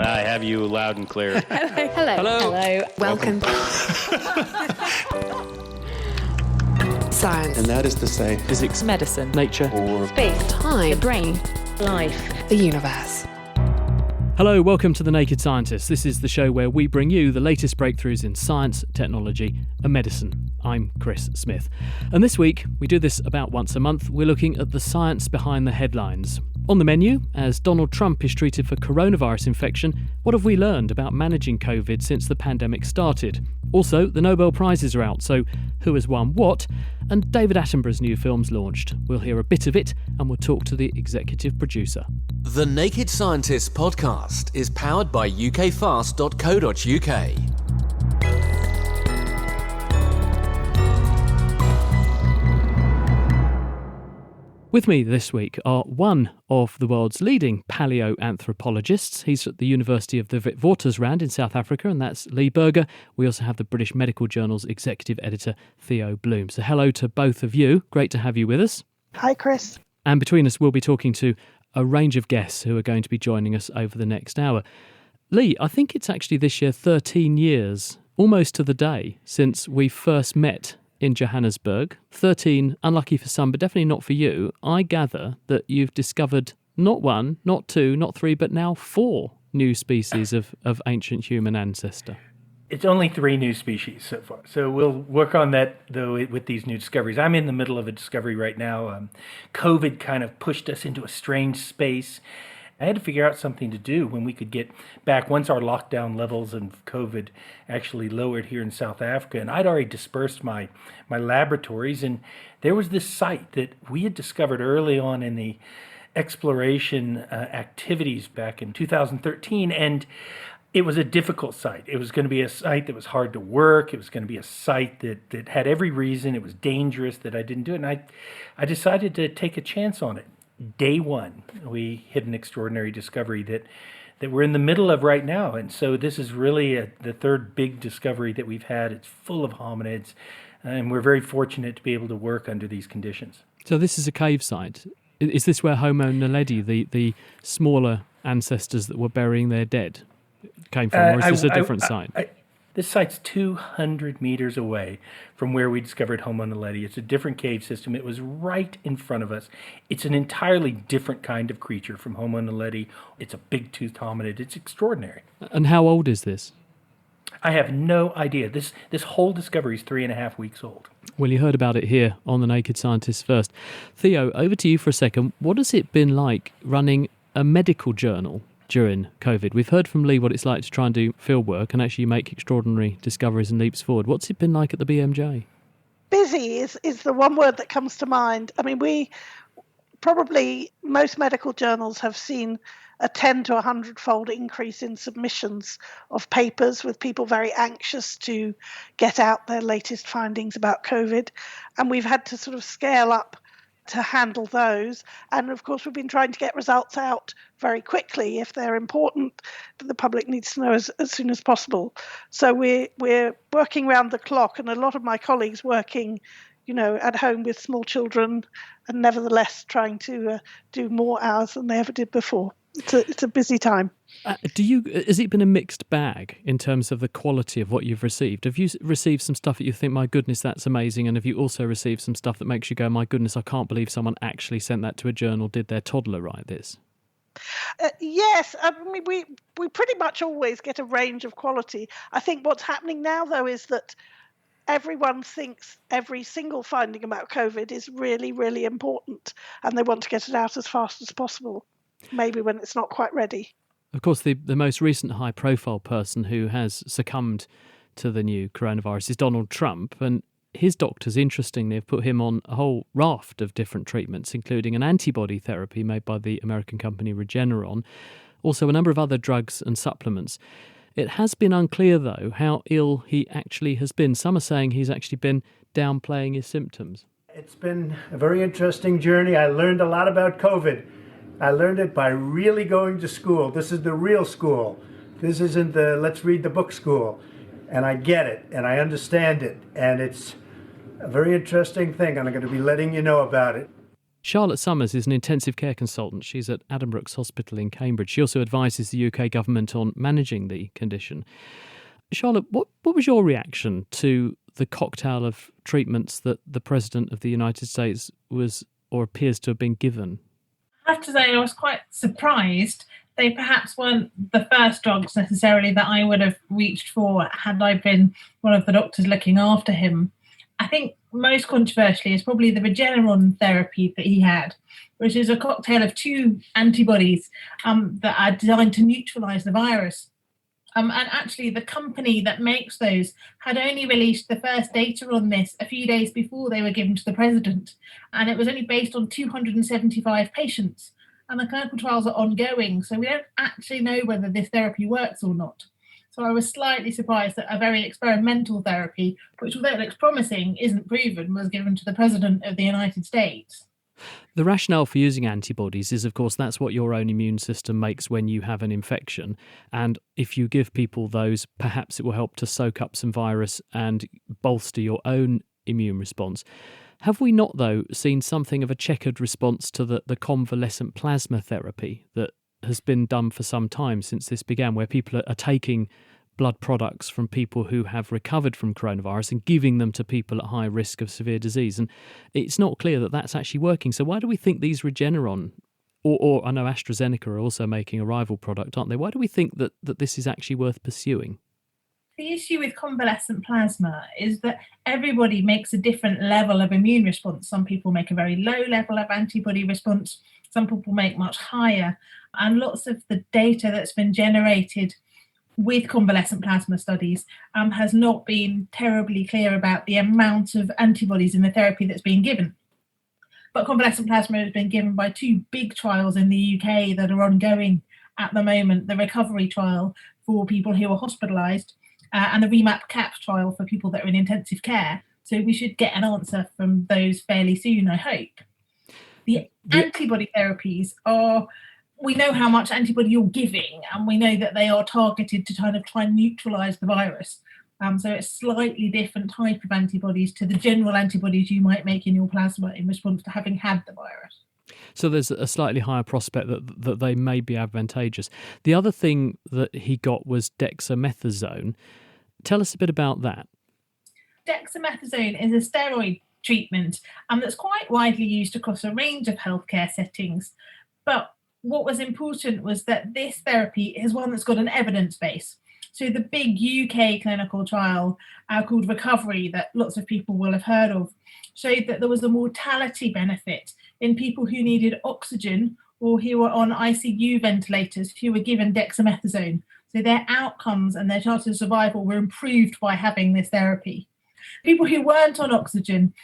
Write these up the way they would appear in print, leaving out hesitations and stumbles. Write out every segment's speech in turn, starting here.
I have you loud and clear. Hello. Welcome. Science. And that is to say, physics, medicine, nature, or space, time, the brain, life, the universe. Hello, welcome to The Naked Scientist. This is the show where we bring you the latest breakthroughs in science, technology and medicine. I'm Chris Smith. And this week, we do this about once a month, we're looking at the science behind the headlines. On the menu, as Donald Trump is treated for coronavirus infection, what have we learned about managing COVID since the pandemic started? Also, the Nobel Prizes are out, so who has won what? And David Attenborough's new film's launched. We'll hear a bit of it and we'll talk to the executive producer. The Naked Scientist podcast is powered by ukfast.co.uk. With me this week are one of the world's leading paleoanthropologists. He's at the University of the Witwatersrand in South Africa, and that's Lee Berger. We also have the British Medical Journal's executive editor, Theo Bloom. So hello to both of you. Great to have you with us. Hi, Chris. And between us, we'll be talking to a range of guests who are going to be joining us over the next hour. Lee, I think it's actually this year 13 years, almost to the day, since we first met in Johannesburg. 13, unlucky for some, but definitely not for you. I gather that you've discovered not one, not two, not three, but now 4 new species of ancient human ancestor. It's only 3 new species so far. So we'll work on that, though, with these new discoveries. I'm in the middle of a discovery right now. COVID kind of pushed us into a strange space. I had to figure out something to do when we could get back once our lockdown levels of COVID actually lowered here in South Africa. And I'd already dispersed my laboratories. And there was this site that we had discovered early on in the exploration activities back in 2013. And it was a difficult site. It was going to be a site that was hard to work. It was going to be a site that had every reason. It was dangerous that I didn't do it. And I decided to take a chance on it. Day one, we hit an extraordinary discovery that we're in the middle of right now. And so this is really the third big discovery that we've had. It's full of hominids, and we're very fortunate to be able to work under these conditions. So this is a cave site. Is this where Homo naledi, the smaller ancestors that were burying their dead, came from, or is this a different site? This site's 200 meters away from where we discovered Homo naledi. It's a different cave system. It was right in front of us. It's an entirely different kind of creature from Homo naledi. It's a big-toothed hominid. It's extraordinary. And how old is this? I have no idea. This whole discovery is 3.5 weeks old. Well, you heard about it here on The Naked Scientist first. Theo, over to you for a second. What has it been like running a medical journal during COVID? We've heard from Lee what it's like to try and do field work and actually make extraordinary discoveries and leaps forward. What's it been like at the BMJ? Busy is the one word that comes to mind. I mean, most medical journals have seen a 10 to 100-fold increase in submissions of papers with people very anxious to get out their latest findings about COVID. And we've had to sort of scale up to handle those. And of course, we've been trying to get results out very quickly if they're important, but the public needs to know as soon as possible. So we're working round the clock, and a lot of my colleagues working, at home with small children, and nevertheless trying to do more hours than they ever did before. It's a busy time. Has it been a mixed bag in terms of the quality of what you've received? Have you received some stuff that you think, my goodness, that's amazing? And have you also received some stuff that makes you go, my goodness, I can't believe someone actually sent that to a journal? Did their toddler write this? Yes. I mean, we pretty much always get a range of quality. I think what's happening now, though, is that everyone thinks every single finding about COVID is really, really important, and they want to get it out as fast as possible, maybe when it's not quite ready. Of course, the most recent high-profile person who has succumbed to the new coronavirus is Donald Trump, and his doctors, interestingly, have put him on a whole raft of different treatments, including an antibody therapy made by the American company Regeneron, also a number of other drugs and supplements. It has been unclear, though, how ill he actually has been. Some are saying he's actually been downplaying his symptoms. It's been a very interesting journey. I learned a lot about COVID. I learned it by really going to school. This is the real school. This isn't the let's read the book school. And I get it, and I understand it, and it's a very interesting thing, and I'm going to be letting you know about it. Charlotte Summers is an intensive care consultant. She's at Addenbrooke's Hospital in Cambridge. She also advises the UK government on managing the condition. Charlotte, what was your reaction to the cocktail of treatments that the President of the United States was or appears to have been given? I have to say I was quite surprised. They perhaps weren't the first drugs necessarily that I would have reached for had I been one of the doctors looking after him. I think most controversially is probably the Regeneron therapy that he had, which is a cocktail of two antibodies that are designed to neutralise the virus. And actually, the company that makes those had only released the first data on this a few days before they were given to the president. And it was only based on 275 patients. And the clinical trials are ongoing, so we don't actually know whether this therapy works or not. So I was slightly surprised that a very experimental therapy, which although it looks promising, isn't proven, was given to the president of the United States. The rationale for using antibodies is, of course, that's what your own immune system makes when you have an infection. And if you give people those, perhaps it will help to soak up some virus and bolster your own immune response. Have we not, though, seen something of a checkered response to the convalescent plasma therapy that has been done for some time since this began, where people are taking blood products from people who have recovered from coronavirus and giving them to people at high risk of severe disease? And it's not clear that that's actually working. So why do we think these Regeneron, or I know AstraZeneca are also making a rival product, aren't they? Why do we think that this is actually worth pursuing? The issue with convalescent plasma is that everybody makes a different level of immune response. Some people make a very low level of antibody response. Some people make much higher. And lots of the data that's been generated with convalescent plasma studies has not been terribly clear about the amount of antibodies in the therapy that's being given. But convalescent plasma has been given by two big trials in the UK that are ongoing at the moment, the recovery trial for people who are hospitalised and the REMAP-CAP trial for people that are in intensive care. So we should get an answer from those fairly soon, I hope. The antibody therapies are, we know how much antibody you're giving, and we know that they are targeted to kind of try and neutralise the virus. So it's slightly different type of antibodies to the general antibodies you might make in your plasma in response to having had the virus. So there's a slightly higher prospect that they may be advantageous. The other thing that he got was dexamethasone. Tell us a bit about that. Dexamethasone is a steroid treatment that's quite widely used across a range of healthcare settings. But what was important was that this therapy is one that's got an evidence base. So the big UK clinical trial called Recovery, that lots of people will have heard of, showed that there was a mortality benefit in people who needed oxygen or who were on ICU ventilators who were given dexamethasone. So their outcomes and their chances of survival were improved by having this therapy. People who weren't on oxygen,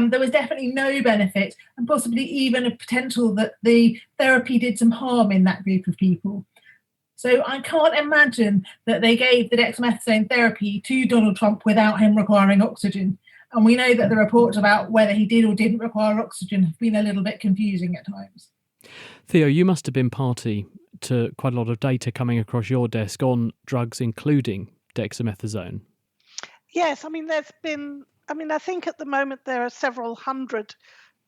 there was definitely no benefit and possibly even a potential that the therapy did some harm in that group of people. So I can't imagine that they gave the dexamethasone therapy to Donald Trump without him requiring oxygen. And we know that the reports about whether he did or didn't require oxygen have been a little bit confusing at times. Theo, you must have been party to quite a lot of data coming across your desk on drugs including dexamethasone. Yes, I think at the moment there are several hundred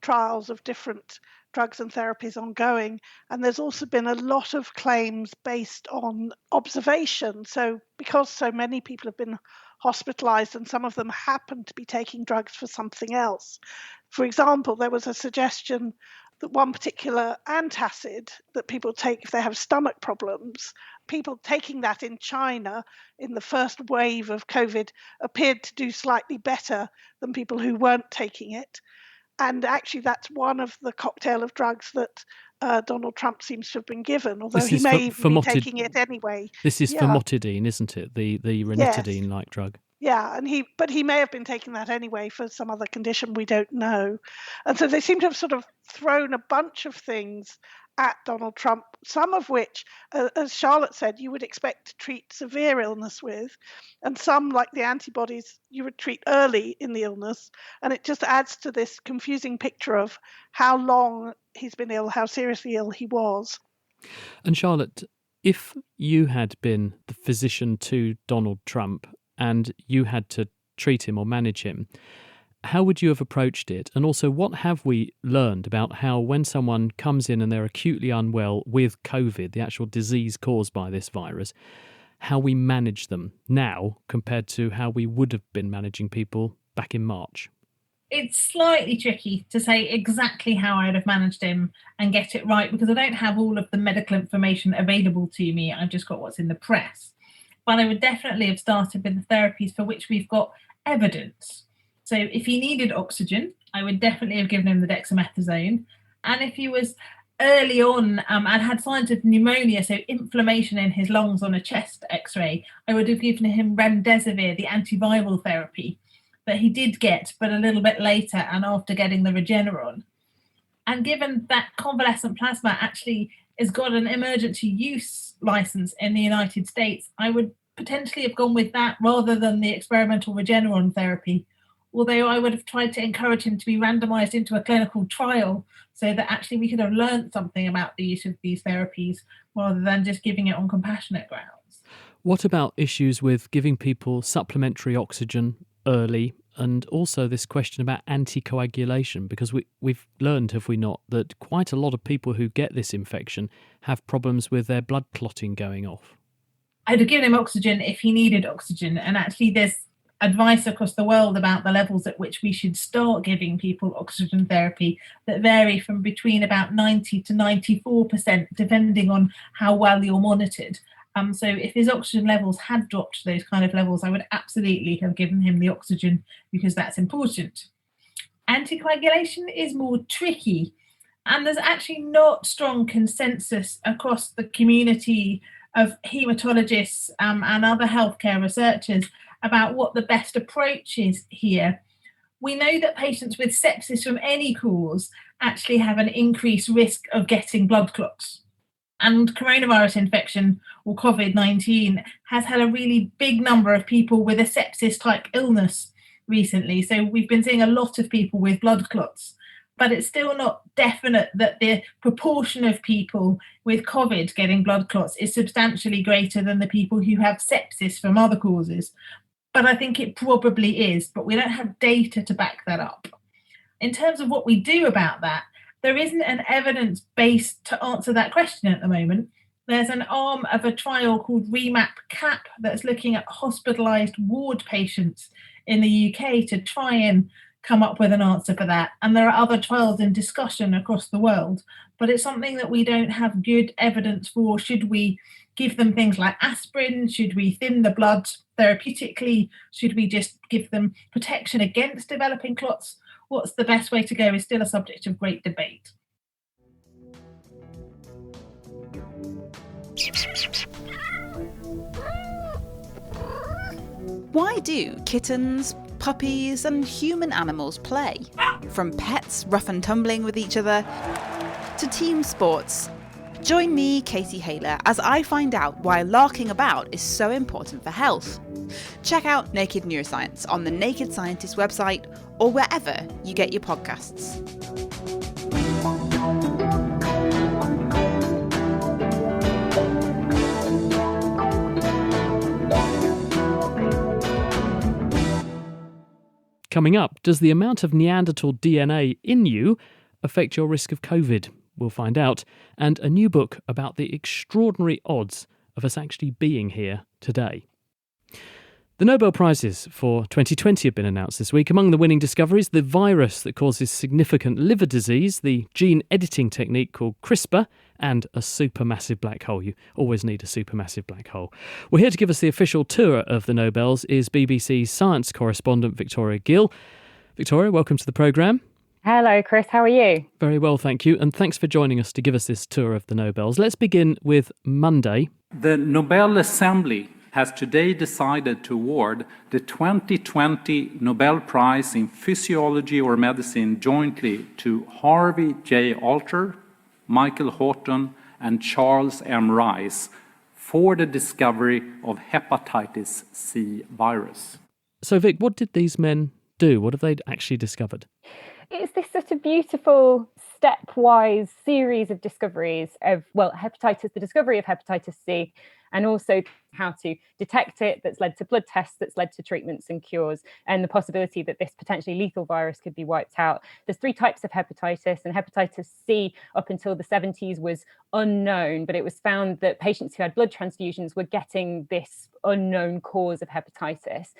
trials of different drugs and therapies ongoing, and there's also been a lot of claims based on observation. So because so many people have been hospitalized and some of them happen to be taking drugs for something else. For example, there was a suggestion that one particular antacid that people take if they have stomach problems, people taking that in China in the first wave of COVID appeared to do slightly better than people who weren't taking it. And actually, that's one of the cocktail of drugs that Donald Trump seems to have been given, although he may even be taking it anyway. This is famotidine, isn't it? The ranitidine-like drug. Yeah, and he may have been taking that anyway for some other condition we don't know. And so they seem to have sort of thrown a bunch of things at Donald Trump, some of which, as Charlotte said, you would expect to treat severe illness with, and some, like the antibodies, you would treat early in the illness. And it just adds to this confusing picture of how long he's been ill, how seriously ill he was. And Charlotte, if you had been the physician to Donald Trump and you had to treat him or manage him, how would you have approached it? And also, what have we learned about how when someone comes in and they're acutely unwell with COVID, the actual disease caused by this virus, how we manage them now compared to how we would have been managing people back in March? It's slightly tricky to say exactly how I would have managed him and get it right because I don't have all of the medical information available to me. I've just got what's in the press. But I would definitely have started with the therapies for which we've got evidence. So if he needed oxygen, I would definitely have given him the dexamethasone. And if he was early on and had signs of pneumonia, so inflammation in his lungs on a chest x-ray, I would have given him remdesivir, the antiviral therapy that he did get, but a little bit later and after getting the Regeneron. And given that convalescent plasma actually has got an emergency use license in the United States, I would potentially have gone with that rather than the experimental Regeneron therapy, although I would have tried to encourage him to be randomized into a clinical trial so that actually we could have learned something about the use of these therapies rather than just giving it on compassionate grounds. What about issues with giving people supplementary oxygen early, and also this question about anticoagulation, because we've learned, have we not, that quite a lot of people who get this infection have problems with their blood clotting going off? I'd have given him oxygen if he needed oxygen, and actually there's advice across the world about the levels at which we should start giving people oxygen therapy that vary from between about 90 to 94%, depending on how well you're monitored. So if his oxygen levels had dropped to those kind of levels, I would absolutely have given him the oxygen because that's important. Anticoagulation is more tricky, and there's actually not strong consensus across the community of haematologists and other healthcare researchers about what the best approach is here. We know that patients with sepsis from any cause actually have an increased risk of getting blood clots. And coronavirus infection, or COVID-19, has had a really big number of people with a sepsis-type illness recently. So we've been seeing a lot of people with blood clots. But it's still not definite that the proportion of people with COVID getting blood clots is substantially greater than the people who have sepsis from other causes. But I think it probably is, but we don't have data to back that up. In terms of what we do about that, there isn't an evidence base to answer that question at the moment. There's an arm of a trial called REMAP-CAP that's looking at hospitalised ward patients in the UK to try and come up with an answer for that. And there are other trials in discussion across the world, but it's something that we don't have good evidence for. Should we give them things like aspirin? Should we thin the blood therapeutically? Should we just give them protection against developing clots? What's the best way to go is still a subject of great debate. Why do kittens, puppies and human animals play? From pets rough and tumbling with each other to team sports. Join me, Katie Haylor, as I find out why larking about is so important for health. Check out Naked Neuroscience on the Naked Scientist website or wherever you get your podcasts. Coming up, does the amount of Neanderthal DNA in you affect your risk of COVID? We'll find out. And a new book about the extraordinary odds of us actually being here today. The Nobel Prizes for 2020 have been announced this week. Among the winning discoveries, the virus that causes significant liver disease, the gene editing technique called CRISPR, and a supermassive black hole. You always need a supermassive black hole. Well, here to give us the official tour of the Nobels is BBC's science correspondent Victoria Gill. Victoria, welcome to the programme. Hello, Chris. How are you? Very well, thank you. And thanks for joining us to give us this tour of the Nobels. Let's begin with Monday. The Nobel Assembly has today decided to award the 2020 Nobel Prize in Physiology or Medicine jointly to Harvey J. Alter, Michael Horton, and Charles M. Rice for the discovery of hepatitis C virus. So, Vic, what did these men do? What have they actually discovered? It's this sort of beautiful stepwise series of discoveries of, well, hepatitis, the discovery of hepatitis C, and also how to detect it, that's led to blood tests, that's led to treatments and cures, and the possibility that this potentially lethal virus could be wiped out. There's 3 types of hepatitis, and hepatitis C up until the 70s was unknown, but it was found that patients who had blood transfusions were getting this unknown cause of hepatitis.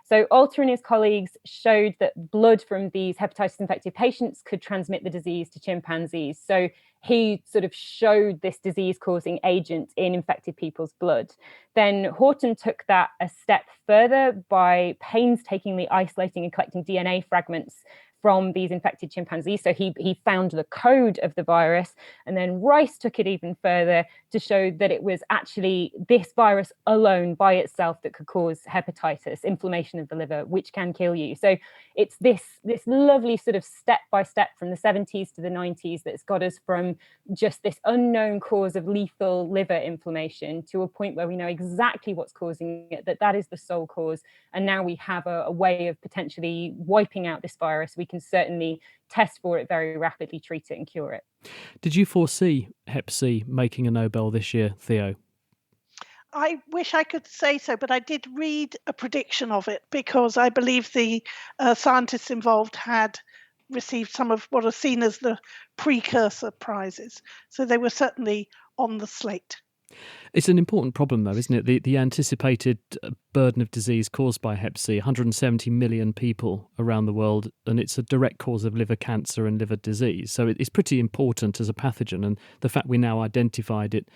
So Alter and his colleagues showed that blood from these hepatitis infected patients could transmit the disease to chimpanzees. So he sort of showed this disease-causing agent in infected people's blood. Then Horton took that a step further by painstakingly isolating and collecting DNA fragments from these infected chimpanzees. So he found the code of the virus. And then Rice took it even further to show that it was actually this virus alone by itself that could cause hepatitis, inflammation of the liver, which can kill you. So it's this lovely sort of step by step from the 70s to the 90s that's got us from just this unknown cause of lethal liver inflammation to a point where we know exactly what's causing it, that is the sole cause. And now we have a way of potentially wiping out this virus. We can certainly test for it very rapidly, treat it and cure it. Did you foresee Hep C making a Nobel this year, Theo? I wish I could say so, but I did read a prediction of it because I believe the scientists involved had received some of what are seen as the precursor prizes. So they were certainly on the slate. It's an important problem, though, isn't it? The anticipated burden of disease caused by Hep C, 170 million people around the world, and it's a direct cause of liver cancer and liver disease. So it's pretty important as a pathogen, and the fact we now identified it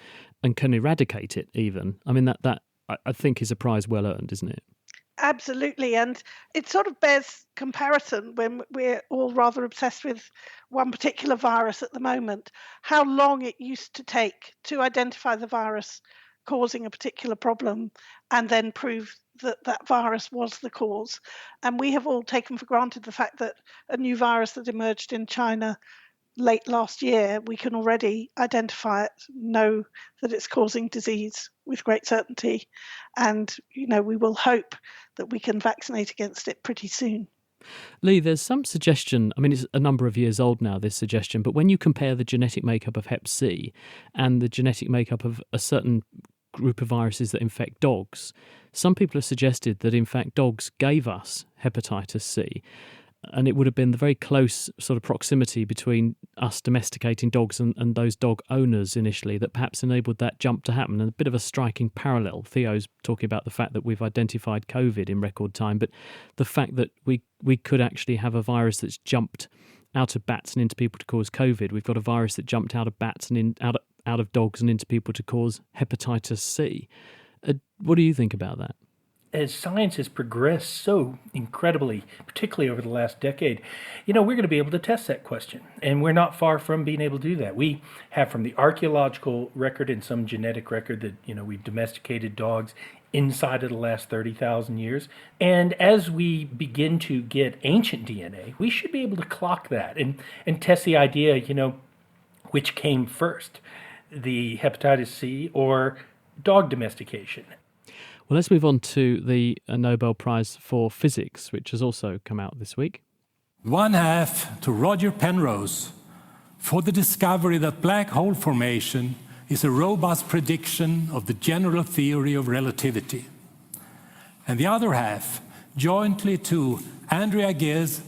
and can eradicate it even, I mean, that I think is a prize well earned, isn't it? Absolutely. And it sort of bears comparison when we're all rather obsessed with one particular virus at the moment, how long it used to take to identify the virus causing a particular problem and then prove that that virus was the cause. And we have all taken for granted the fact that a new virus that emerged in China late last year, we can already identify it, know that it's causing disease with great certainty. And, we will hope that we can vaccinate against it pretty soon. Lee, there's some suggestion, I mean, it's a number of years old now, this suggestion, but when you compare the genetic makeup of Hep C and the genetic makeup of a certain group of viruses that infect dogs, some people have suggested that, in fact, dogs gave us hepatitis C. And it would have been the very close sort of proximity between us domesticating dogs and those dog owners initially that perhaps enabled that jump to happen. And a bit of a striking parallel. Theo's talking about the fact that we've identified COVID in record time, but the fact that we could actually have a virus that's jumped out of bats and into people to cause COVID. We've got a virus that jumped out of bats and out of dogs and into people to cause hepatitis C. What do you think about that? As science has progressed so incredibly, particularly over the last decade, we're going to be able to test that question. And we're not far from being able to do that. We have from the archaeological record and some genetic record that, we've domesticated dogs inside of the last 30,000 years. And as we begin to get ancient DNA, we should be able to clock that and test the idea, which came first, the hepatitis C or dog domestication. Well, let's move on to the Nobel Prize for Physics, which has also come out this week. 1/2 to Roger Penrose for the discovery that black hole formation is a robust prediction of the general theory of relativity. And the other half, jointly to Andrea Ghez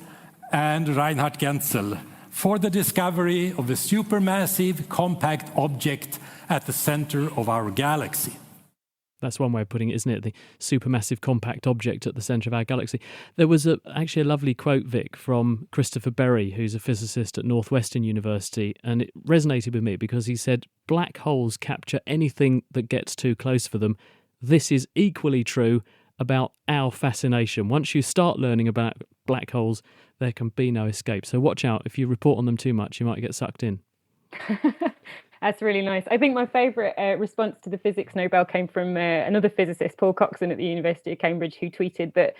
and Reinhard Genzel, for the discovery of a supermassive compact object at the center of our galaxy. That's one way of putting it, isn't it? The supermassive compact object at the centre of our galaxy. There was actually a lovely quote, Vic, from Christopher Berry, who's a physicist at Northwestern University, and it resonated with me because he said, black holes capture anything that gets too close for them. This is equally true about our fascination. Once you start learning about black holes, there can be no escape. So watch out. If you report on them too much, you might get sucked in. That's really nice. I think my favourite response to the physics Nobel came from another physicist, Paul Coxon at the University of Cambridge, who tweeted that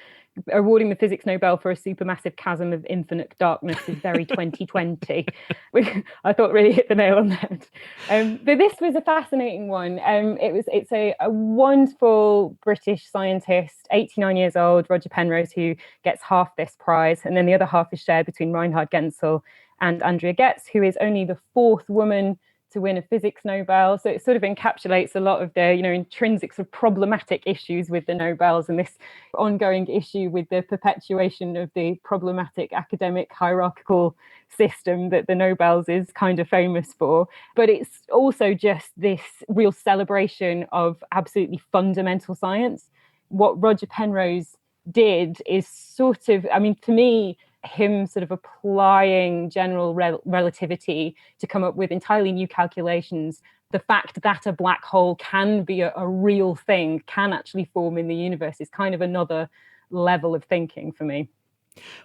awarding the physics Nobel for a supermassive chasm of infinite darkness is very 2020, which I thought really hit the nail on the head. But this was a fascinating one. It's a wonderful British scientist, 89 years old, Roger Penrose, who gets half this prize, and then the other half is shared between Reinhard Genzel and Andrea Ghez, who is only the fourth woman to win a physics Nobel. So it sort of encapsulates a lot of the, intrinsic sort of problematic issues with the Nobels and this ongoing issue with the perpetuation of the problematic academic hierarchical system that the Nobels is kind of famous for. But it's also just this real celebration of absolutely fundamental science. What Roger Penrose did is sort of, to me, him sort of applying general relativity to come up with entirely new calculations. The fact that a black hole can be a real thing, can actually form in the universe, is kind of another level of thinking for me.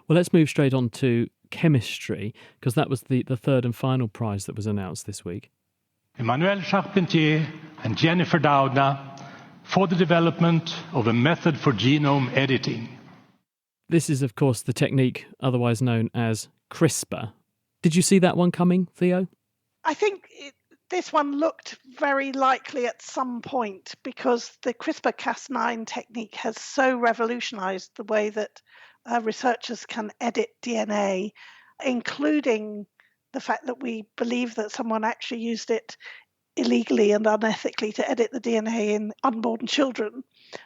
Well, let's move straight on to chemistry, because that was the third and final prize that was announced this week. Emmanuelle Charpentier and Jennifer Doudna for the development of a method for genome editing. This is, of course, the technique otherwise known as CRISPR. Did you see that one coming, Theo? I think this one looked very likely at some point, because the CRISPR-Cas9 technique has so revolutionized the way that researchers can edit DNA, including the fact that we believe that someone actually used it illegally and unethically to edit the DNA in unborn children.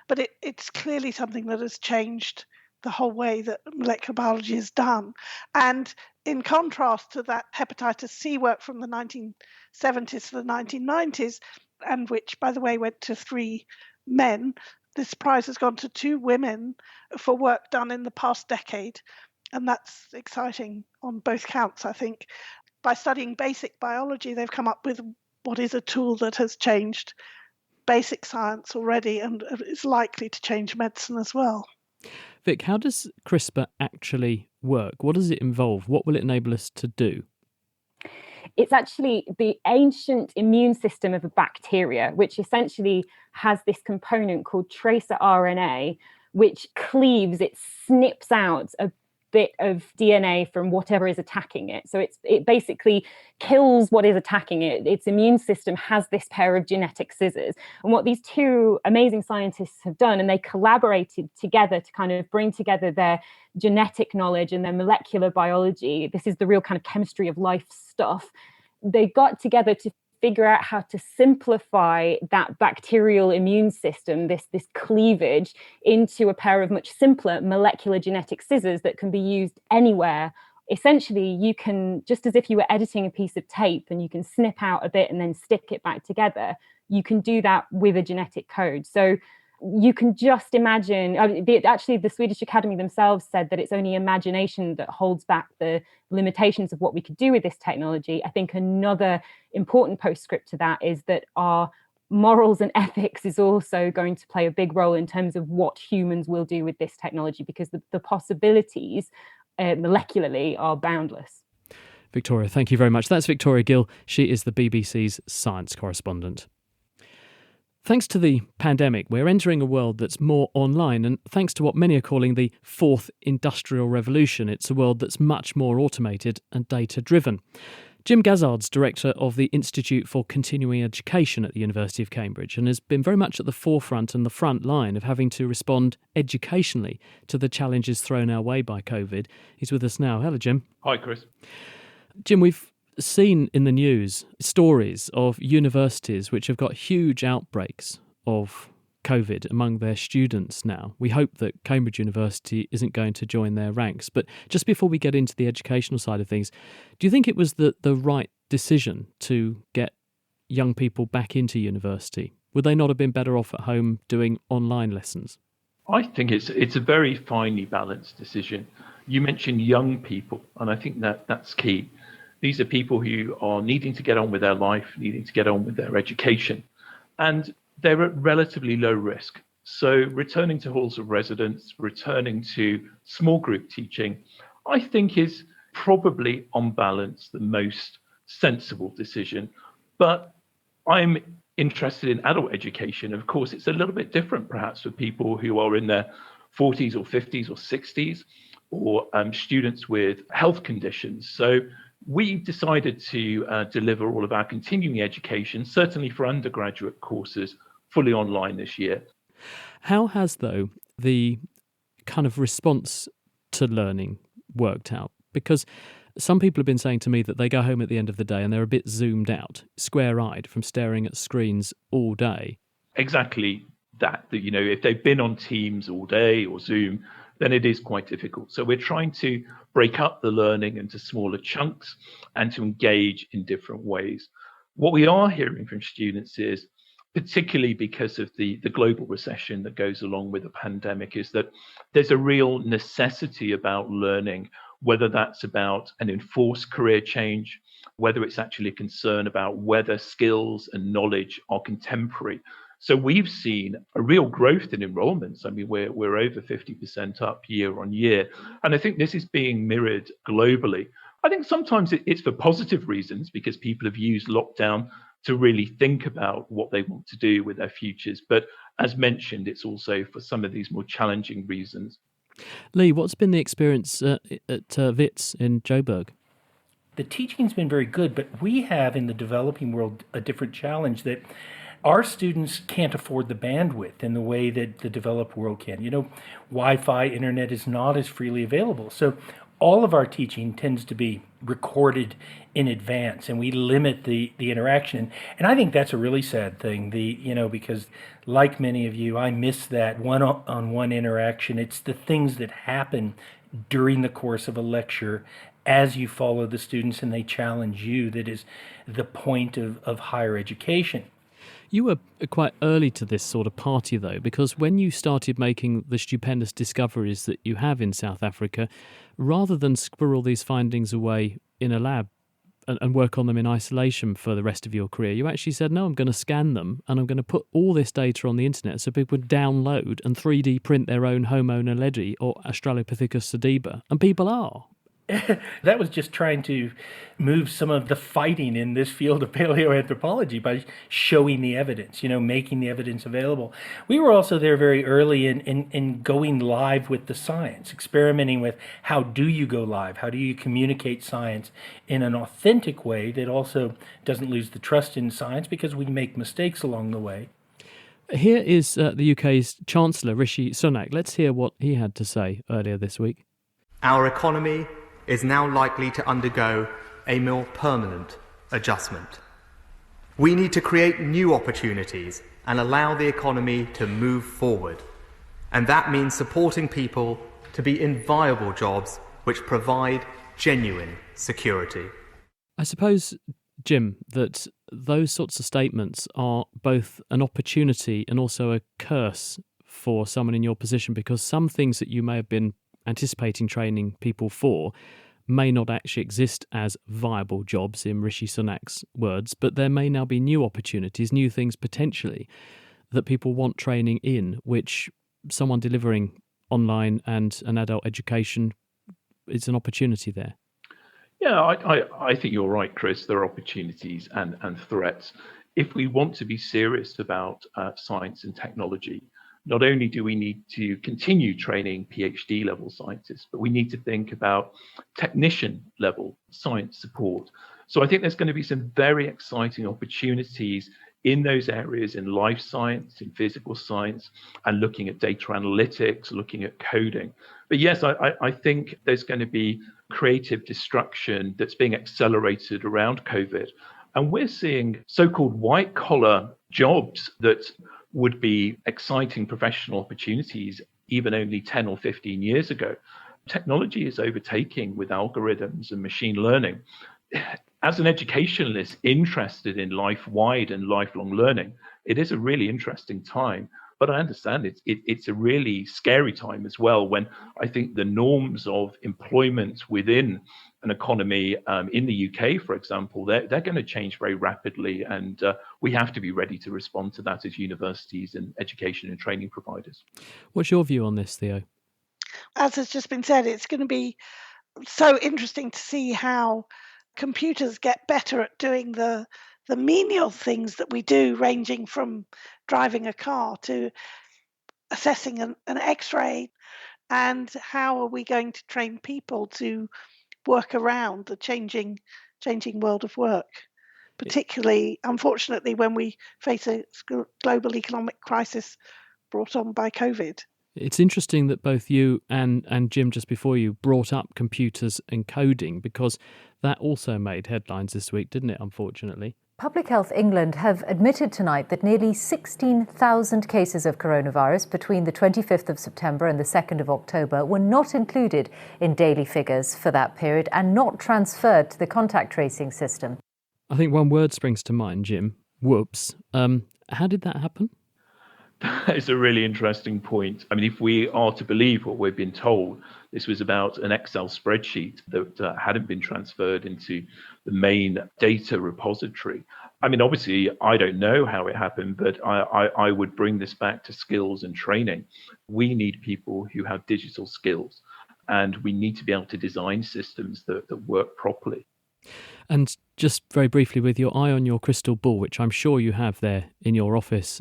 But it's clearly something that has changed the whole way that molecular biology is done. And in contrast to that hepatitis C work from the 1970s to the 1990s, and which, by the way, went to 3 men, this prize has gone to 2 women for work done in the past decade. And that's exciting on both counts, I think. By studying basic biology, they've come up with what is a tool that has changed basic science already and is likely to change medicine as well. Vic, how does CRISPR actually work? What does it involve? What will it enable us to do? It's actually the ancient immune system of a bacteria, which essentially has this component called tracer RNA, which cleaves, it snips out a bit of DNA from whatever is attacking it. So it basically kills what is attacking it. Its immune system has this pair of genetic scissors. And what these 2 amazing scientists have done, and they collaborated together to kind of bring together their genetic knowledge and their molecular biology. This is the real kind of chemistry of life stuff. They got together to figure out how to simplify that bacterial immune system, this cleavage, into a pair of much simpler molecular genetic scissors that can be used anywhere. Essentially, you can, just as if you were editing a piece of tape and you can snip out a bit and then stick it back together, you can do that with a genetic code. So you can just imagine, actually the Swedish Academy themselves said that it's only imagination that holds back the limitations of what we could do with this technology. I think another important postscript to that is that our morals and ethics is also going to play a big role in terms of what humans will do with this technology, because the possibilities molecularly are boundless. Victoria, thank you very much. That's Victoria Gill. She is the BBC's science correspondent. Thanks to the pandemic, we're entering a world that's more online, and thanks to what many are calling the fourth industrial revolution, it's a world that's much more automated and data-driven. Jim Gazzard's director of the Institute for Continuing Education at the University of Cambridge, and has been very much at the forefront and the front line of having to respond educationally to the challenges thrown our way by COVID. He's with us now. Hello, Jim. Hi, Chris. Jim, we've seen in the news stories of universities which have got huge outbreaks of COVID among their students now. We hope that Cambridge University isn't going to join their ranks. But just before we get into the educational side of things, do you think it was the right decision to get young people back into university? Would they not have been better off at home doing online lessons? I think it's a very finely balanced decision. You mentioned young people, and I think that's key. These are people who are needing to get on with their life, needing to get on with their education, and they're at relatively low risk. So returning to halls of residence, returning to small group teaching, I think is probably on balance the most sensible decision. But I'm interested in adult education. Of course, it's a little bit different perhaps for people who are in their 40s or 50s or 60s, or students with health conditions. So we decided to deliver all of our continuing education, certainly for undergraduate courses, fully online this year. How has, though, the kind of response to learning worked out? Because some people have been saying to me that they go home at the end of the day and they're a bit zoomed out, square-eyed from staring at screens all day. Exactly that, if they've been on Teams all day or Zoom, then it is quite difficult. So we're trying to break up the learning into smaller chunks and to engage in different ways. What we are hearing from students is, particularly because of the global recession that goes along with the pandemic, is that there's a real necessity about learning, whether that's about an enforced career change, whether it's actually a concern about whether skills and knowledge are contemporary. So we've seen a real growth in enrollments. I mean, we're over 50% up year on year. And I think this is being mirrored globally. I think sometimes it's for positive reasons, because people have used lockdown to really think about what they want to do with their futures. But as mentioned, it's also for some of these more challenging reasons. Lee, what's been the experience at WITS in Joburg? The teaching's been very good, but we have in the developing world a different challenge that our students can't afford the bandwidth in the way that the developed world can. Wi-Fi, internet is not as freely available. So all of our teaching tends to be recorded in advance, and we limit the interaction. And I think that's a really sad thing, because like many of you, I miss that one-on-one interaction. It's the things that happen during the course of a lecture as you follow the students and they challenge you that is the point of higher education. You were quite early to this sort of party, though, because when you started making the stupendous discoveries that you have in South Africa, rather than squirrel these findings away in a lab and work on them in isolation for the rest of your career, you actually said, no, I'm going to scan them and I'm going to put all this data on the internet so people would download and 3D print their own Homo naledi or Australopithecus sediba. And people are. That was just trying to move some of the fighting in this field of paleoanthropology by showing the evidence, making the evidence available. We were also there very early in going live with the science, experimenting with how do you go live? How do you communicate science in an authentic way that also doesn't lose the trust in science, because we make mistakes along the way. Here is the UK's Chancellor, Rishi Sunak. Let's hear what he had to say earlier this week. Our economy is now likely to undergo a more permanent adjustment. We need to create new opportunities and allow the economy to move forward. And that means supporting people to be in viable jobs which provide genuine security. I suppose, Jim, that those sorts of statements are both an opportunity and also a curse for someone in your position, because some things that you may have been anticipating training people for may not actually exist as viable jobs, in Rishi Sunak's words, but there may now be new opportunities, new things potentially that people want training in, which someone delivering online and an adult education, it's an opportunity there. Yeah, I think you're right, Chris. There are opportunities and threats. If we want to be serious about science and technology, not only do we need to continue training PhD level scientists, but we need to think about technician level science support. So I think there's going to be some very exciting opportunities in those areas, in life science, in physical science, and looking at data analytics, looking at coding. But yes, I think there's going to be creative destruction that's being accelerated around COVID. And we're seeing so-called white collar jobs that would be exciting professional opportunities even only 10 or 15 years ago. Technology is overtaking with algorithms and machine learning. As an educationalist interested in life-wide and lifelong learning, it is a really interesting time. But I understand it's a really scary time as well, when I think the norms of employment within an economy in the UK, for example, they're going to change very rapidly. And we have to be ready to respond to that as universities and education and training providers. What's your view on this, Theo? As has just been said, it's going to be so interesting to see how computers get better at doing the the menial things that we do, ranging from driving a car to assessing an X-ray, and how are we going to train people to work around the changing world of work, particularly, unfortunately, when we face a global economic crisis brought on by COVID. It's interesting that both you and Jim, just before you, brought up computers and coding, because that also made headlines this week, didn't it, unfortunately? Public Health England have admitted tonight that nearly 16,000 cases of coronavirus between the 25th of September and the 2nd of October were not included in daily figures for that period and not transferred to the contact tracing system. I think one word springs to mind, Jim. Whoops. How did that happen? That is a really interesting point. I mean, if we are to believe what we've been told, this was about an Excel spreadsheet that hadn't been transferred into the main data repository. I mean, obviously, I don't know how it happened, but I would bring this back to skills and training. We need people who have digital skills, and we need to be able to design systems that work properly. And just very briefly, with your eye on your crystal ball, which I'm sure you have there in your office,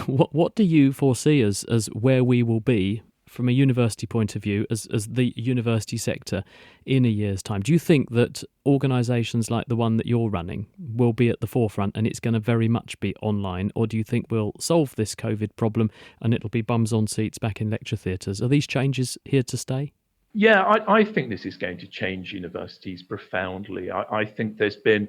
what do you foresee as where we will be from a university point of view, as the university sector in a year's time? Do you think that organisations like the one that you're running will be at the forefront and it's going to very much be online? Or do you think we'll solve this COVID problem and it'll be bums on seats back in lecture theatres? Are these changes here to stay? Yeah, I think this is going to change universities profoundly. I think there's been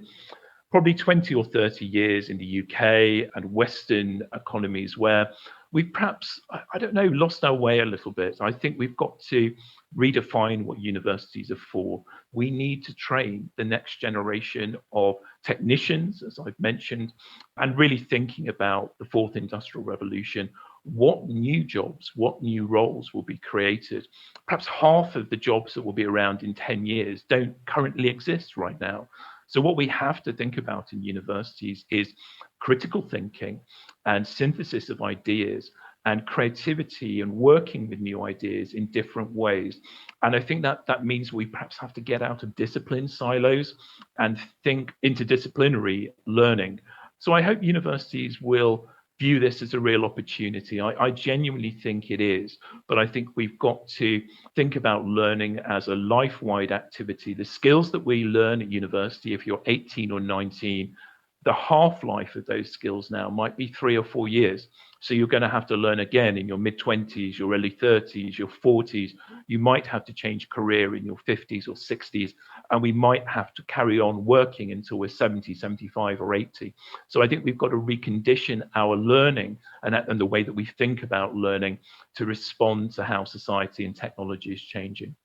probably 20 or 30 years in the UK and Western economies where we've perhaps, I don't know, lost our way a little bit. I think we've got to redefine what universities are for. We need to train the next generation of technicians, as I've mentioned, and really thinking about the fourth industrial revolution. What new jobs, what new roles will be created? Perhaps half of the jobs that will be around in 10 years don't currently exist right now. So what we have to think about in universities is critical thinking and synthesis of ideas and creativity and working with new ideas in different ways. And I think that means we perhaps have to get out of discipline silos and think interdisciplinary learning. So I hope universities will view this as a real opportunity. I genuinely think it is, but I think we've got to think about learning as a life-wide activity. The skills that we learn at university, if you're 18 or 19, the half-life of those skills now might be 3 or 4 years. So you're going to have to learn again in your mid-20s, your early 30s, your 40s. You might have to change career in your 50s or 60s, and we might have to carry on working until we're 70, 75 or 80. So I think we've got to recondition our learning and the way that we think about learning to respond to how society and technology is changing.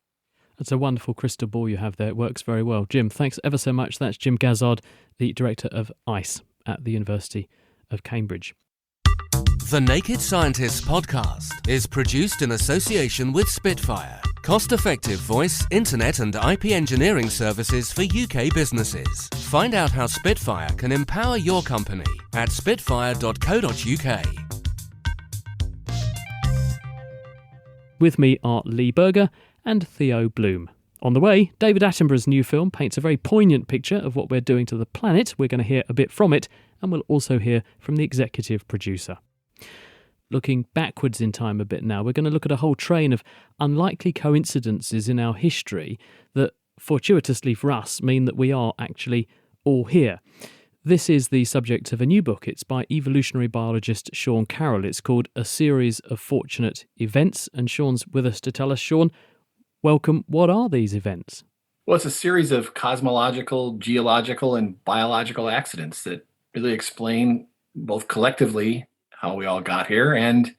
That's a wonderful crystal ball you have there. It works very well. Jim, thanks ever so much. That's Jim Gazzard, the director of ICE at the University of Cambridge. The Naked Scientists podcast is produced in association with Spitfire, cost-effective voice, internet and IP engineering services for UK businesses. Find out how Spitfire can empower your company at spitfire.co.uk. With me are Lee Berger and Theo Bloom. On the way, David Attenborough's new film paints a very poignant picture of what we're doing to the planet. We're going to hear a bit from it, and we'll also hear from the executive producer. Looking backwards in time a bit now, we're going to look at a whole train of unlikely coincidences in our history that, fortuitously for us, mean that we are actually all here. This is the subject of a new book. It's by evolutionary biologist Sean Carroll. It's called A Series of Fortunate Events, and Sean's with us to tell us. Sean, welcome. What are these events? Well, it's a series of cosmological, geological, and biological accidents that really explain both collectively how we all got here and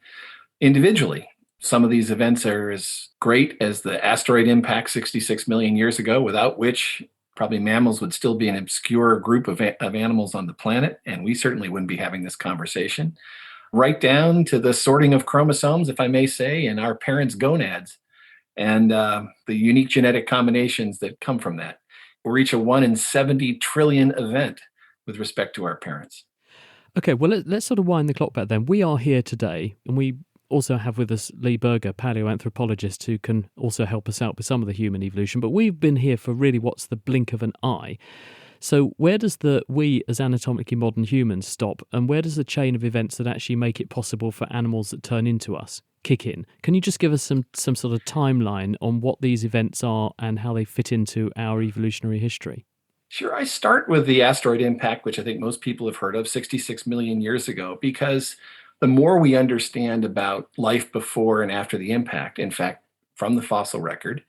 individually. Some of these events are as great as the asteroid impact 66 million years ago, without which probably mammals would still be an obscure group of animals on the planet, and we certainly wouldn't be having this conversation, right down to the sorting of chromosomes, if I may say, in our parents' gonads, and the unique genetic combinations that come from that. We'll reach a 1 in 70 trillion event with respect to our parents. Okay, well, let's sort of wind the clock back then. We are here today, and we also have with us Lee Berger, paleoanthropologist, who can also help us out with some of the human evolution. But we've been here for really what's the blink of an eye. So where does the we as anatomically modern humans stop, and where does the chain of events that actually make it possible for animals that turn into us kick in? Can you just give us some sort of timeline on what these events are and how they fit into our evolutionary history? Sure. I start with the asteroid impact, which I think most people have heard of 66 million years ago, because the more we understand about life before and after the impact, in fact, from the fossil record,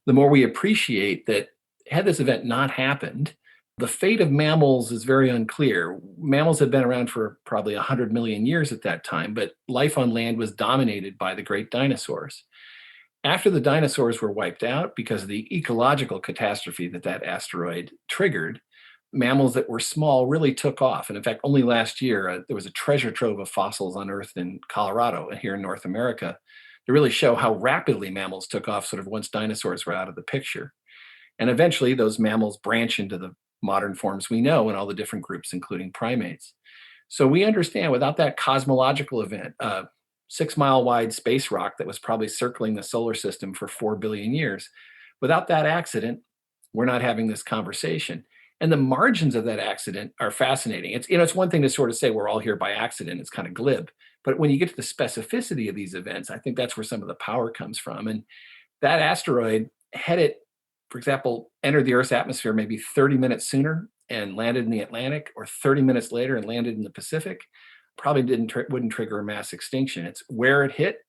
the more we appreciate that had this event not happened, the fate of mammals is very unclear. Mammals had been around for probably 100 million years at that time, but life on land was dominated by the great dinosaurs. After the dinosaurs were wiped out because of the ecological catastrophe that asteroid triggered, mammals that were small really took off. And in fact, only last year, there was a treasure trove of fossils unearthed in Colorado and here in North America to really show how rapidly mammals took off sort of once dinosaurs were out of the picture. And eventually, those mammals branch into the modern forms we know in all the different groups, including primates. So we understand without that cosmological event, 6-mile wide space rock that was probably circling the solar system for 4 billion years. Without that accident, we're not having this conversation. And the margins of that accident are fascinating. It's one thing to sort of say we're all here by accident. It's kind of glib. But when you get to the specificity of these events, I think that's where some of the power comes from. And that asteroid, had it, for example, entered the Earth's atmosphere maybe 30 minutes sooner and landed in the Atlantic, or 30 minutes later and landed in the Pacific, probably wouldn't trigger a mass extinction. It's where it hit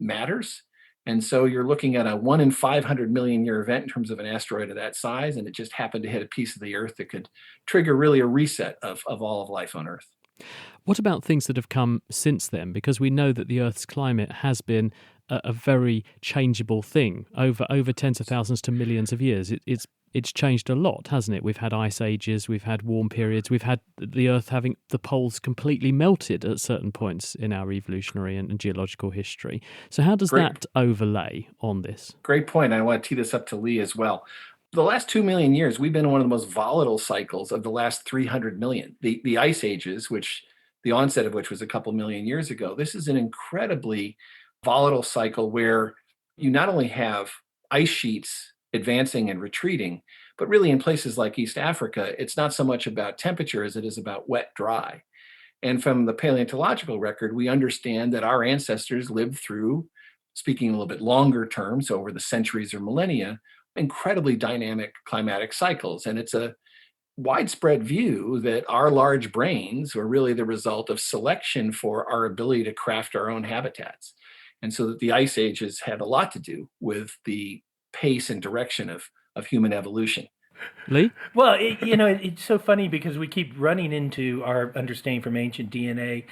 matters. And so you're looking at a 1 in 500 million year event in terms of an asteroid of that size. And it just happened to hit a piece of the Earth that could trigger really a reset of all of life on Earth. What about things that have come since then? Because we know that the Earth's climate has been a very changeable thing over tens of thousands to millions of years. It's changed a lot, hasn't it? We've had ice ages, we've had warm periods, we've had the Earth having the poles completely melted at certain points in our evolutionary and geological history. So how does that overlay on this? Great point. I want to tee this up to Lee as well. The last 2 million years, we've been in one of the most volatile cycles of the last 300 million. The ice ages, which the onset of which was a couple million years ago, this is an incredibly volatile cycle where you not only have ice sheets advancing and retreating, but really in places like East Africa, it's not so much about temperature as it is about wet, dry. And from the paleontological record, we understand that our ancestors lived through, speaking a little bit longer term, so over the centuries or millennia, incredibly dynamic climatic cycles. And it's a widespread view that our large brains were really the result of selection for our ability to craft our own habitats. And so that the ice ages had a lot to do with the pace and direction of human evolution. Lee? Well, it's so funny because we keep running into our understanding from ancient DNA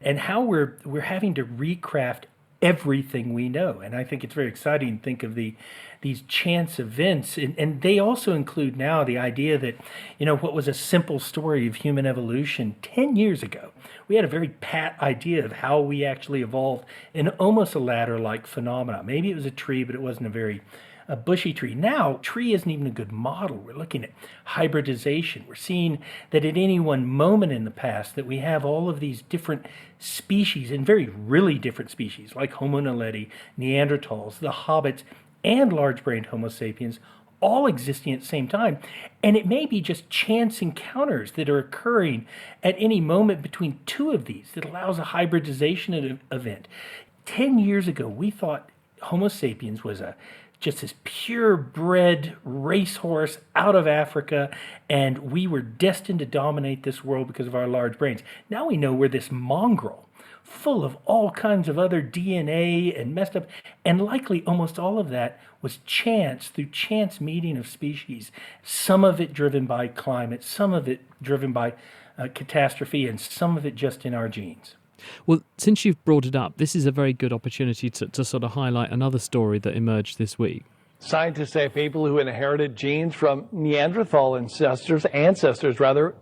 and how we're having to recraft everything we know. And I think it's very exciting to think of these chance events. And they also include now the idea that, what was a simple story of human evolution 10 years ago, we had a very pat idea of how we actually evolved in almost a ladder-like phenomena. Maybe it was a tree, but it wasn't a bushy tree. Now, tree isn't even a good model. We're looking at hybridization. We're seeing that at any one moment in the past that we have all of these different species, and very really different species, like Homo naledi, Neanderthals, the hobbits, and large-brained Homo sapiens, all existing at the same time. And it may be just chance encounters that are occurring at any moment between two of these that allows a hybridization event. 10 years ago, we thought Homo sapiens was just this purebred racehorse out of Africa, and we were destined to dominate this world because of our large brains. Now we know we're this mongrel full of all kinds of other DNA and messed up, and likely almost all of that was chance, through chance meeting of species, some of it driven by climate, some of it driven by catastrophe, and some of it just in our genes. Well, since you've brought it up, this is a very good opportunity to sort of highlight another story that emerged this week. Scientists say people who inherited genes from Neanderthal ancestors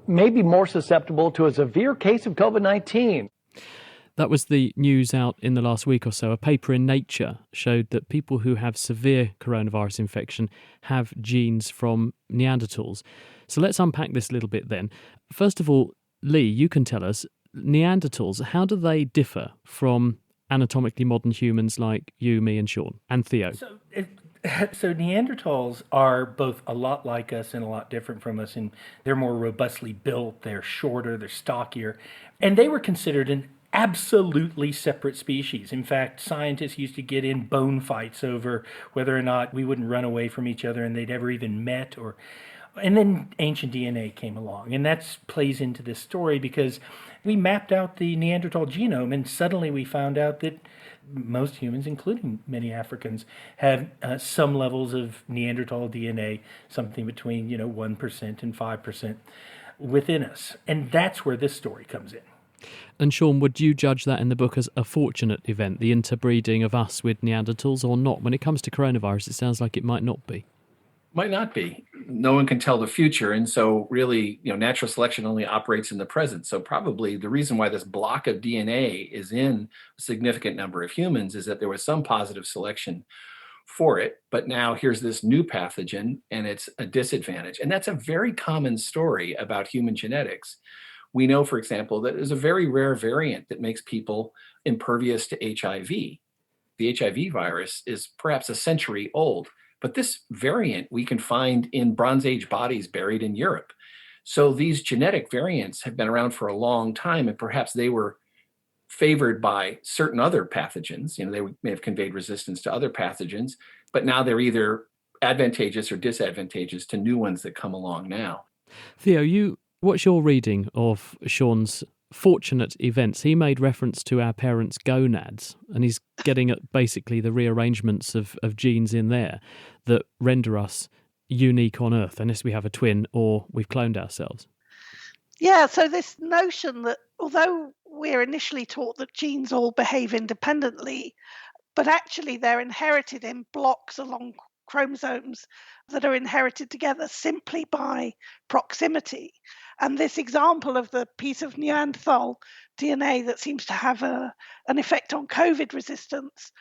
may be more susceptible to a severe case of COVID-19. That was the news out in the last week or so. A paper in Nature showed that people who have severe coronavirus infection have genes from Neanderthals. So let's unpack this a little bit then. First of all, Lee, you can tell us, Neanderthals, how do they differ from anatomically modern humans like you, me and Sean, and Theo? So So Neanderthals are both a lot like us and a lot different from us, and they're more robustly built, they're shorter, they're stockier, and they were considered an absolutely separate species. In fact, scientists used to get in bone fights over whether or not we wouldn't run away from each other and they'd ever even met. And then ancient DNA came along, and that plays into this story because we mapped out the Neanderthal genome, and suddenly we found out that most humans, including many Africans, have some levels of Neanderthal DNA, something between 1% and 5% within us. And that's where this story comes in. And Sean, would you judge that in the book as a fortunate event, the interbreeding of us with Neanderthals, or not? When it comes to coronavirus, it sounds like it might not be. Might not be. No one can tell the future. And so really, natural selection only operates in the present. So probably the reason why this block of DNA is in a significant number of humans is that there was some positive selection for it. But now here's this new pathogen and it's a disadvantage. And that's a very common story about human genetics. We know, for example, that there's a very rare variant that makes people impervious to HIV. The HIV virus is perhaps a century old. But this variant we can find in Bronze Age bodies buried in Europe. So these genetic variants have been around for a long time, and perhaps they were favored by certain other pathogens. They may have conveyed resistance to other pathogens, but now they're either advantageous or disadvantageous to new ones that come along now. Theo, what's your reading of Sean's fortunate events? He made reference to our parents' gonads, and he's getting at basically the rearrangements of genes in there that render us unique on Earth, unless we have a twin or we've cloned ourselves. Yeah, so this notion that although we're initially taught that genes all behave independently, but actually they're inherited in blocks along chromosomes that are inherited together simply by proximity. And this example of the piece of Neanderthal DNA that seems to have an effect on COVID resistance,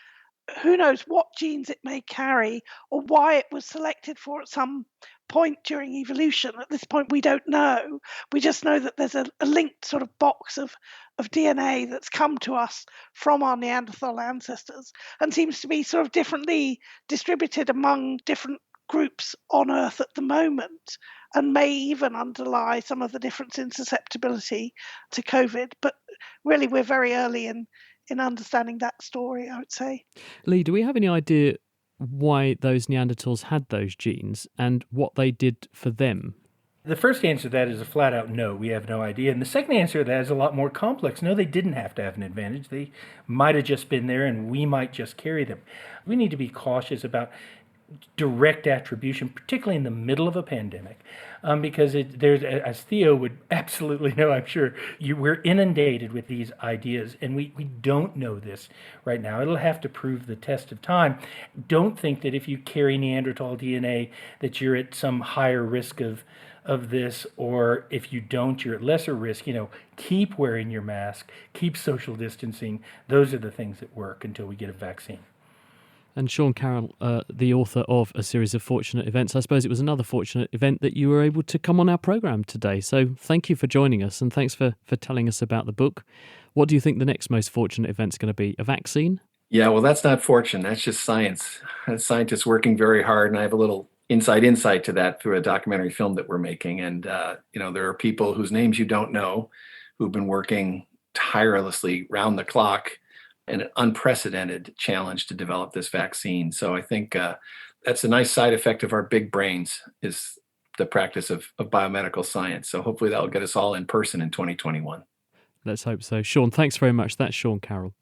who knows what genes it may carry or why it was selected for at some point during evolution. At this point, we don't know. We just know that there's a linked sort of box of DNA that's come to us from our Neanderthal ancestors and seems to be sort of differently distributed among different groups on Earth at the moment, and may even underlie some of the difference in susceptibility to COVID. But really, we're very early in understanding that story, I would say. Lee, do we have any idea why those Neanderthals had those genes and what they did for them? The first answer to that is a flat out no, we have no idea. And the second answer to that is a lot more complex. No, they didn't have to have an advantage. They might have just been there and we might just carry them. We need to be cautious about direct attribution, particularly in the middle of a pandemic, because there's, as Theo would absolutely know, I'm sure, we're inundated with these ideas, and we don't know this right now. It'll have to prove the test of time. Don't think that if you carry Neanderthal DNA that you're at some higher risk of this, or if you don't, you're at lesser risk. Keep wearing your mask, keep social distancing. Those are the things that work until we get a vaccine. And Sean Carroll, the author of a series of fortunate events, I suppose it was another fortunate event that you were able to come on our programme today. So thank you for joining us, and thanks for telling us about the book. What do you think the next most fortunate event's going to be? A vaccine? Yeah, well, that's not fortune. That's just science. Scientists working very hard, and I have a little insight to that through a documentary film that we're making. And, there are people whose names you don't know who've been working tirelessly round the clock in an unprecedented challenge to develop this vaccine. So I think that's a nice side effect of our big brains, is the practice of biomedical science. So hopefully that will get us all in person in 2021. Let's hope so. Sean, thanks very much. That's Sean Carroll.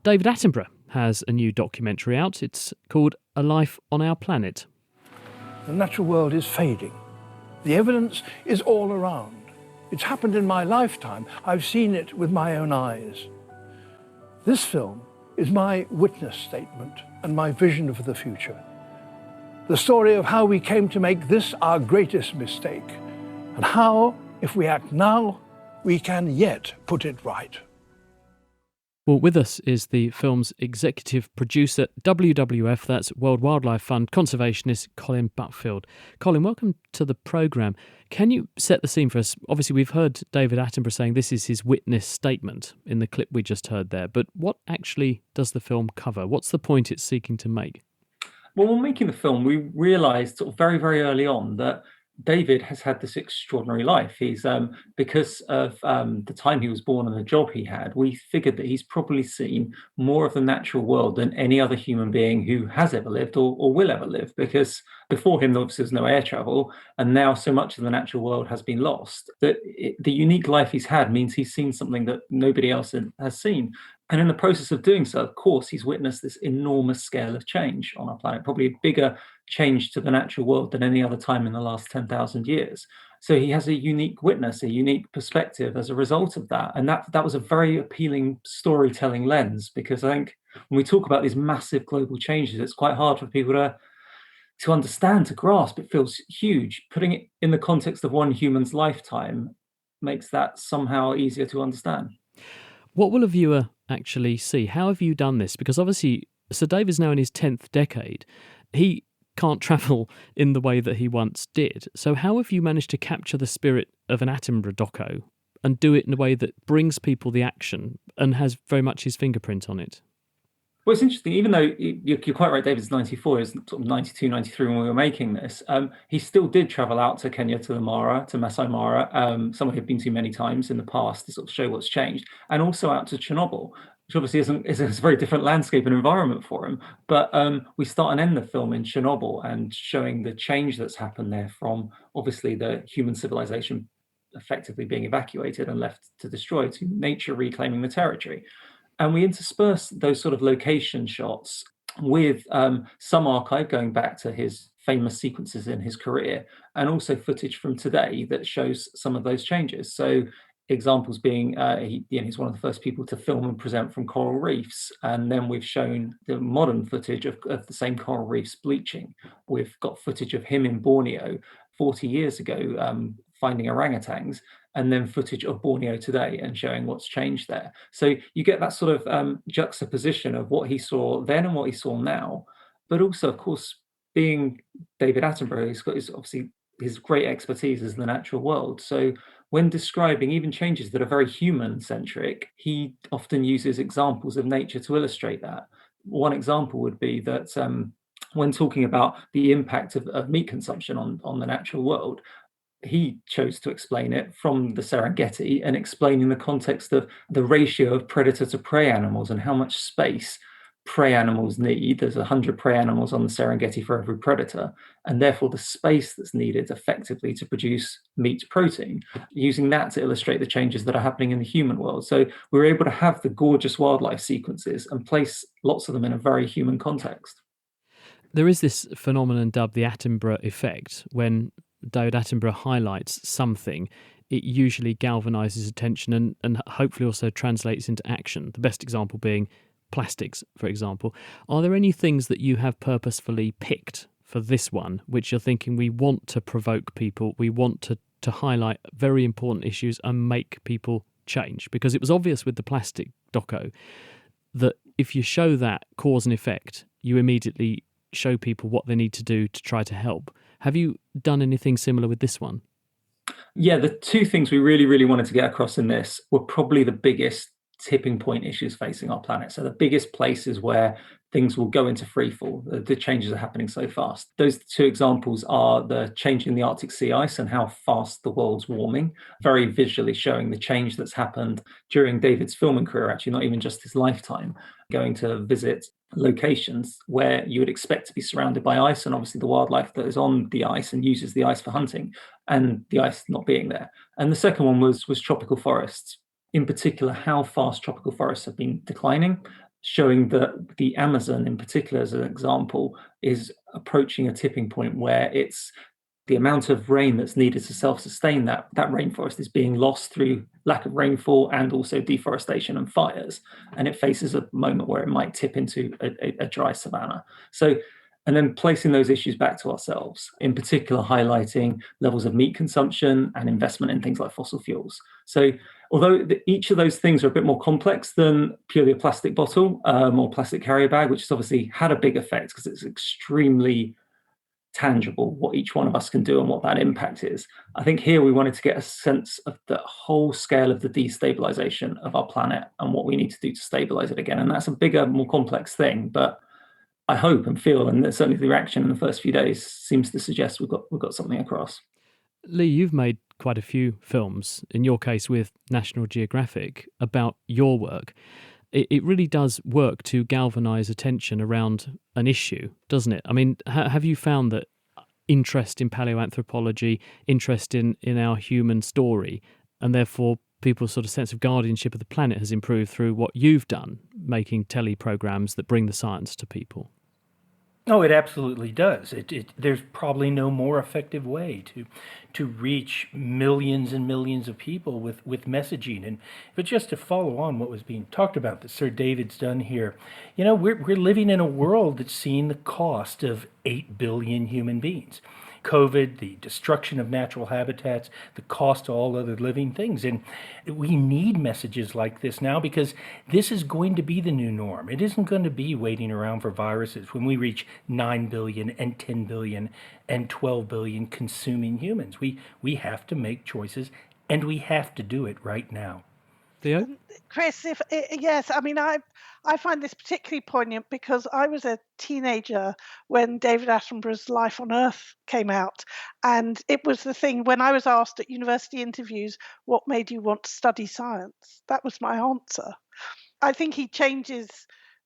David Attenborough has a new documentary out. It's called A Life on Our Planet. The natural world is fading. The evidence is all around. It's happened in my lifetime. I've seen it with my own eyes. This film is my witness statement and my vision for the future. The story of how we came to make this our greatest mistake, and how, if we act now, we can yet put it right. Well, with us is the film's executive producer, WWF, that's World Wildlife Fund conservationist Colin Butfield. Colin, welcome to the programme. Can you set the scene for us? Obviously, we've heard David Attenborough saying this is his witness statement in the clip we just heard there, but what actually does the film cover? What's the point it's seeking to make? Well, when making the film, we realised sort of very, very early on that David has had this extraordinary life. He's because of the time he was born and the job he had, we figured that he's probably seen more of the natural world than any other human being who has ever lived or will ever live, because before him, obviously, there's no air travel, and now so much of the natural world has been lost. The unique life he's had means he's seen something that nobody else has seen. And in the process of doing so, of course, he's witnessed this enormous scale of change on our planet, probably a bigger change to the natural world than any other time in the last 10,000 years. So he has a unique witness, a unique perspective as a result of that. And that was a very appealing storytelling lens, because I think when we talk about these massive global changes, it's quite hard for people to understand, to grasp. It feels huge. Putting it in the context of one human's lifetime makes that somehow easier to understand. What will a viewer actually see? How have you done this? Because obviously, Sir David's now in his 10th decade. He can't travel in the way that he once did. So how have you managed to capture the spirit of an Attenborough doco and do it in a way that brings people the action and has very much his fingerprint on it? Well, it's interesting, even though you're quite right, David's 94, he's sort of 92, 93 when we were making this, he still did travel out to Kenya, to the Mara, to Masai Mara, somewhere he'd been to many times in the past to sort of show what's changed, and also out to Chernobyl, which obviously is a very different landscape and environment for him. But we start and end the film in Chernobyl and showing the change that's happened there from obviously the human civilization effectively being evacuated and left to destroy, to nature reclaiming the territory. And we intersperse those sort of location shots with some archive going back to his famous sequences in his career, and also footage from today that shows some of those changes. So examples being, he's one of the first people to film and present from coral reefs. And then we've shown the modern footage of the same coral reefs bleaching. We've got footage of him in Borneo 40 years ago, finding orangutans, and then footage of Borneo today and showing what's changed there. So you get that sort of juxtaposition of what he saw then and what he saw now. But also, of course, being David Attenborough, he's got obviously his great expertise is the natural world. So when describing even changes that are very human-centric, he often uses examples of nature to illustrate that. One example would be that when talking about the impact of meat consumption on the natural world, he chose to explain it from the Serengeti and explain in the context of the ratio of predator to prey animals and how much space prey animals need. There's 100 prey animals on the Serengeti for every predator, and therefore the space that's needed effectively to produce meat protein, using that to illustrate the changes that are happening in the human world. So we're able to have the gorgeous wildlife sequences and place lots of them in a very human context. There is this phenomenon dubbed the Attenborough effect. When David Attenborough highlights something, it usually galvanises attention and hopefully also translates into action. The best example being plastics, for example. Are there any things that you have purposefully picked for this one, which you're thinking we want to provoke people, we want to highlight very important issues and make people change? Because it was obvious with the plastic doco that if you show that cause and effect, you immediately show people what they need to do to try to help. Have you done anything similar with this one? Yeah, the two things we really, really wanted to get across in this were probably the biggest tipping point issues facing our planet. So the biggest places where things will go into freefall, the changes are happening so fast. Those two examples are the change in the Arctic sea ice and how fast the world's warming, very visually showing the change that's happened during David's filming career, actually, not even just his lifetime, going to visit locations where you would expect to be surrounded by ice and obviously the wildlife that is on the ice and uses the ice for hunting, and the ice not being there. And the second one was tropical forests, in particular how fast tropical forests have been declining, showing that the Amazon in particular as an example is approaching a tipping point where it's the amount of rain that's needed to self-sustain that rainforest is being lost through lack of rainfall and also deforestation and fires. And it faces a moment where it might tip into a dry savanna. So and then placing those issues back to ourselves, in particular highlighting levels of meat consumption and investment in things like fossil fuels. So although each of those things are a bit more complex than purely a plastic bottle or plastic carrier bag, which has obviously had a big effect because it's extremely tangible what each one of us can do and what that impact is. I think here we wanted to get a sense of the whole scale of the destabilization of our planet and what we need to do to stabilize it again. And that's a bigger, more complex thing, but I hope and feel, and certainly the reaction in the first few days seems to suggest we've got something across. Lee, you've made quite a few films, in your case with National Geographic, about your work. It really does work to galvanise attention around an issue, doesn't it? I mean, have you found that interest in paleoanthropology, interest in our human story, and therefore people's sort of sense of guardianship of the planet has improved through what you've done, making teleprograms that bring the science to people? Oh, it absolutely does. There's probably no more effective way to reach millions and millions of people with messaging. But just to follow on what was being talked about that Sir David's done here, we're living in a world that's seen the cost of 8 billion human beings. COVID, the destruction of natural habitats, the cost to all other living things. And we need messages like this now because this is going to be the new norm. It isn't going to be waiting around for viruses when we reach 9 billion and 10 billion and 12 billion consuming humans. We have to make choices, and we have to do it right now. Theo? Chris, yes, I mean, I find this particularly poignant because I was a teenager when David Attenborough's Life on Earth came out. And it was the thing when I was asked at university interviews, what made you want to study science? That was my answer. I think he changes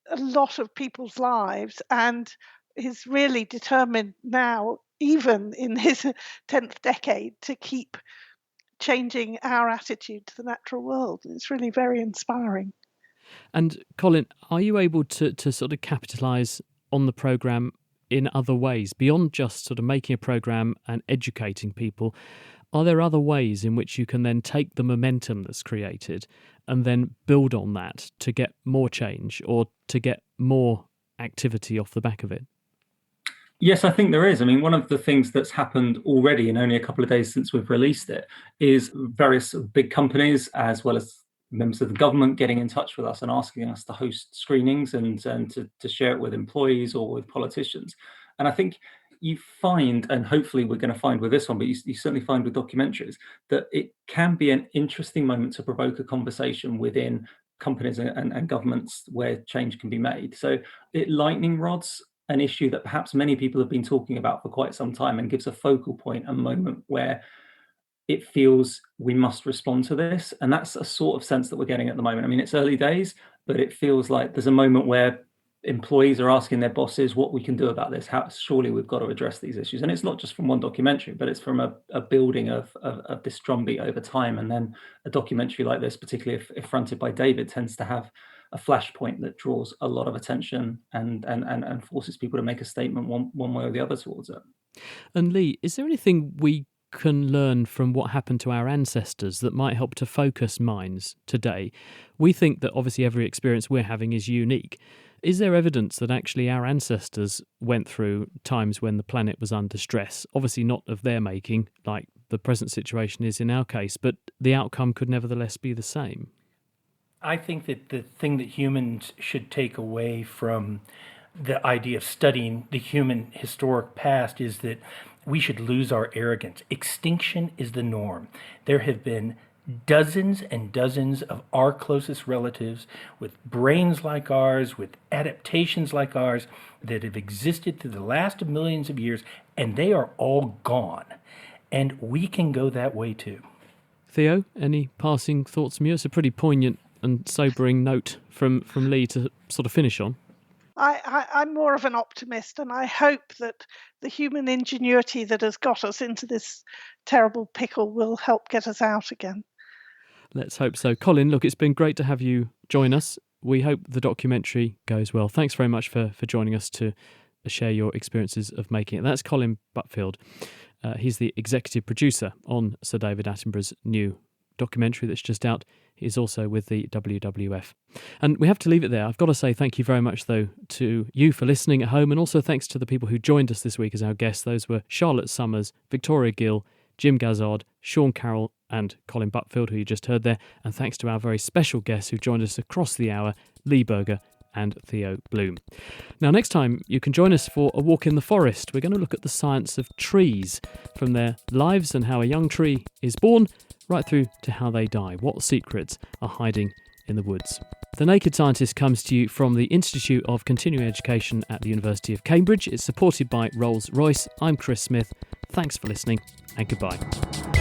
a lot of people's lives and is really determined now, even in his 10th decade, to keep changing our attitude to the natural world. It's really very inspiring. And Colin, are you able to sort of capitalise on the programme in other ways, beyond just sort of making a programme and educating people? Are there other ways in which you can then take the momentum that's created and then build on that to get more change or to get more activity off the back of it? Yes, I think there is. I mean, one of the things that's happened already in only a couple of days since we've released it is various big companies, as well as members of the government, getting in touch with us and asking us to host screenings and to share it with employees or with politicians. And I think you find, and hopefully we're going to find with this one, but you certainly find with documentaries, that it can be an interesting moment to provoke a conversation within companies and governments where change can be made. So it lightning rods an issue that perhaps many people have been talking about for quite some time and gives a focal point, a moment where it feels we must respond to this. And that's a sort of sense that we're getting at the moment. I mean, it's early days, but it feels like there's a moment where employees are asking their bosses what we can do about this. How surely we've got to address these issues. And it's not just from one documentary, but it's from a building of this drumbeat over time. And then a documentary like this, particularly if fronted by David, tends to have a flashpoint that draws a lot of attention and forces people to make a statement one way or the other towards it. And Lee, is there anything we can learn from what happened to our ancestors that might help to focus minds today? We think that obviously every experience we're having is unique. Is there evidence that actually our ancestors went through times when the planet was under stress? Obviously not of their making, like the present situation is in our case, but the outcome could nevertheless be the same. I think that the thing that humans should take away from the idea of studying the human historic past is that we should lose our arrogance. Extinction is the norm. There have been dozens and dozens of our closest relatives with brains like ours, with adaptations like ours, that have existed through the last of millions of years, and they are all gone. And we can go that way too. Theo, any passing thoughts from you? It's a pretty poignant and sobering note from Lee to sort of finish on. I'm more of an optimist, and I hope that the human ingenuity that has got us into this terrible pickle will help get us out again. Let's hope so. Colin, look, it's been great to have you join us. We hope the documentary goes well. Thanks very much for joining us to share your experiences of making it. That's Colin Butfield. He's the executive producer on Sir David Attenborough's new documentary that's just out is also with the WWF. And we have to leave it there. I've got to say thank you very much, though, to you for listening at home, and also thanks to the people who joined us this week as our guests. Those were Charlotte Summers, Victoria Gill, Jim Gazard, Sean Carroll and Colin Butfield, who you just heard there. And thanks to our very special guests who joined us across the hour, Lee Berger and Theo Bloom. Now, next time you can join us for a walk in the forest. We're going to look at the science of trees, from their lives and how a young tree is born, right through to how they die. What secrets are hiding in the woods? The Naked Scientist comes to you from the Institute of Continuing Education at the University of Cambridge. It's supported by Rolls-Royce. I'm Chris Smith. Thanks for listening and goodbye.